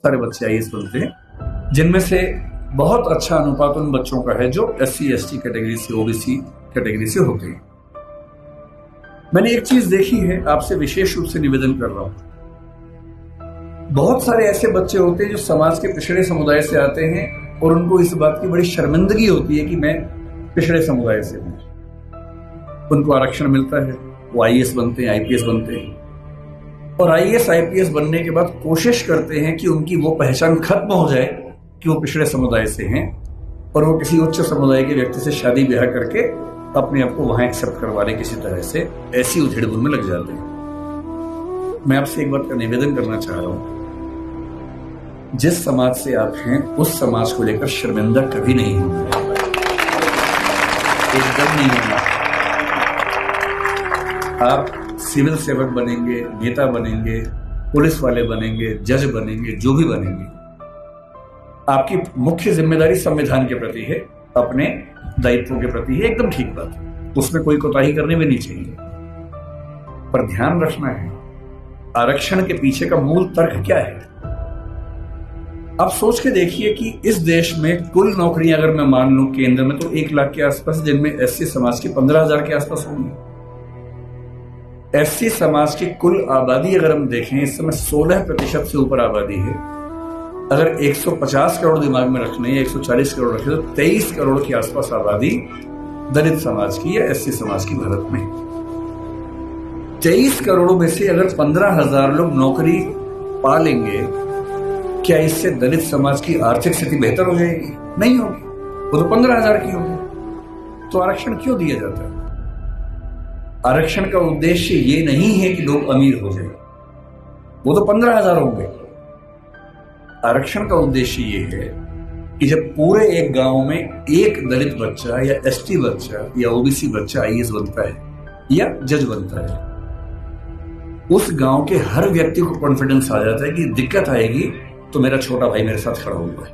सारे बच्चे आईएएस बनते हैं, जिनमें से बहुत अच्छा अनुपात उन बच्चों का है जो SC ST कैटेगरी से, OBC कैटेगरी से होते हैं। मैंने एक चीज देखी है, आपसे विशेष रूप से निवेदन कर रहा हूं। बहुत सारे ऐसे बच्चे होते हैं जो समाज के पिछड़े समुदाय से आते हैं और उनको इस बात की बड़ी शर्मिंदगी होती है कि मैं पिछड़े समुदाय से हूं। उनको आरक्षण मिलता है, वो आईएएस बनते हैं, आईपीएस बनते हैं, और आईएएस आईपीएस बनने के बाद कोशिश करते हैं कि उनकी वो पहचान खत्म हो जाए कि वो पिछड़े समुदाय से हैं, और वो किसी उच्च समुदाय के व्यक्ति से शादी ब्याह करके अपने आप को वहां एक्सेप्ट करवा ले किसी तरह से, ऐसी उधेड़-बुन में लग जाते हैं। मैं आपसे एक बात का निवेदन करना चाह रहा हूं, जिस समाज से आप हैं उस समाज को लेकर शर्मिंदा कभी नहीं होंगे, एकदम नहीं होगा। आप सिविल सेवक बनेंगे, नेता बनेंगे, पुलिस वाले बनेंगे, जज बनेंगे, जो भी बनेंगे, आपकी मुख्य जिम्मेदारी संविधान के प्रति है, अपने दायित्वों के प्रति है, एकदम ठीक बात है, उसमें कोई कोताही करनी भी नहीं चाहिए। पर ध्यान रखना है, आरक्षण के पीछे का मूल तर्क क्या है। आप सोच के देखिए कि इस देश में कुल नौकरियां अगर मैं मान लूं केंद्र में तो 1 लाख के आसपास, जिनमें SC समाज की 15,000 के आसपास होंगी। SC समाज की कुल आबादी अगर हम देखें, इस समय 16% से ऊपर आबादी है। अगर 150 करोड़ दिमाग में रखने या 140 करोड़ रखे तो 23 करोड़ के आसपास आबादी दलित समाज की या SC समाज की भारत में। 23 करोड़ में से अगर 15,000 लोग नौकरी पा लेंगे, क्या इससे दलित समाज की आर्थिक स्थिति बेहतर हो जाएगी? नहीं होगी, वो तो 15,000 की होगी। तो आरक्षण क्यों दिया जाता है? आरक्षण का उद्देश्य ये नहीं है कि लोग अमीर हो जाए, वो तो 15,000 होंगे। आरक्षण का उद्देश्य ये है कि जब पूरे एक गांव में एक दलित बच्चा या ST बच्चा या OBC बच्चा आईएएस बनता है या जज बनता है, उस गांव के हर व्यक्ति को कॉन्फिडेंस आ जाता है कि दिक्कत आएगी तो मेरा छोटा भाई मेरे साथ खड़ा हुआ है,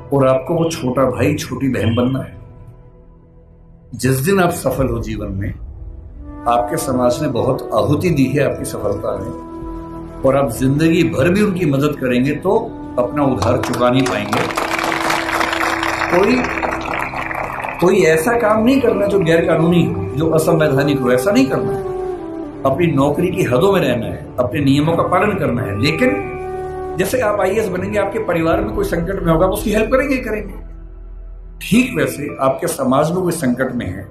और आपको वो छोटा भाई छोटी बहन बनना है। जिस दिन आप सफल हो जीवन में, आपके समाज ने बहुत आहुति दी है आपकी सफलता में, और आप जिंदगी भर भी उनकी मदद करेंगे तो अपना उधार चुका नहीं पाएंगे। कोई ऐसा काम नहीं करना जो गैर कानूनी हो, जो असंवैधानिक हो, ऐसा नहीं करना है। अपनी नौकरी की हदों में रहना है, अपने नियमों का पालन करना है। लेकिन जैसे आप आईएएस बनेंगे, आपके परिवार में कोई संकट में होगा, उसकी हेल्प करेंगे। ठीक वैसे आपके समाज में कोई संकट में है,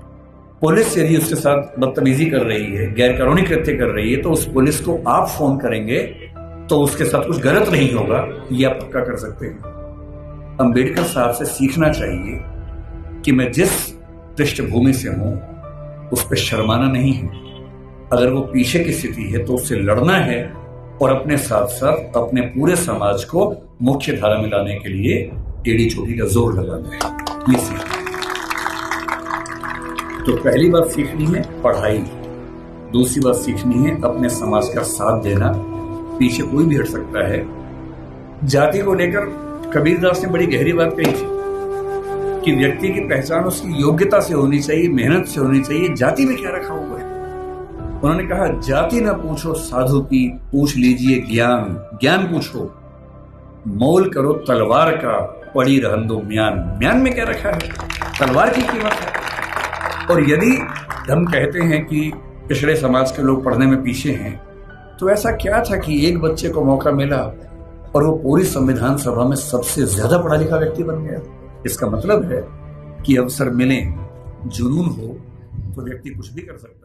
पुलिस यदि उसके साथ बदतमीजी कर रही है, गैर कानूनी कृत्य कर रही है, तो उस पुलिस को आप फोन करेंगे तो उसके साथ कुछ गलत नहीं होगा, ये आप पक्का कर सकते हैं। अंबेडकर साहब से सीखना चाहिए कि मैं जिस पृष्ठभूमि से हूं उस पर शर्माना नहीं है। अगर वो पीछे की स्थिति है तो उससे लड़ना है, और अपने साथ साथ अपने पूरे समाज को मुख्य धारा में लाने के लिए टेढ़ी चोटी का जोर लगाना है। ये सीखना है। तो पहली बात सीखनी है पढ़ाई, दूसरी बात सीखनी है अपने समाज का साथ देना। पीछे कोई भी हट सकता है। जाति को लेकर कबीरदास ने बड़ी गहरी बात कही थी कि व्यक्ति की पहचान उसकी योग्यता से होनी चाहिए, मेहनत से होनी चाहिए। जाति में क्या रखा हुआ है? उन्होंने कहा, जाति न पूछो साधु की, पूछ लीजिए ज्ञान। ज्ञान पूछो, मोल करो तलवार का, पड़ी रहन दो म्यान। म्यान में क्या रखा है? तलवार की कीमत है। और यदि हम कहते हैं कि पिछड़े समाज के लोग पढ़ने में पीछे हैं, तो ऐसा क्या था कि एक बच्चे को मौका मिला और वो पूरी संविधान सभा में सबसे ज्यादा पढ़ा लिखा व्यक्ति बन गया? इसका मतलब है कि अवसर मिले, जुनून हो, तो व्यक्ति कुछ भी कर सकता है।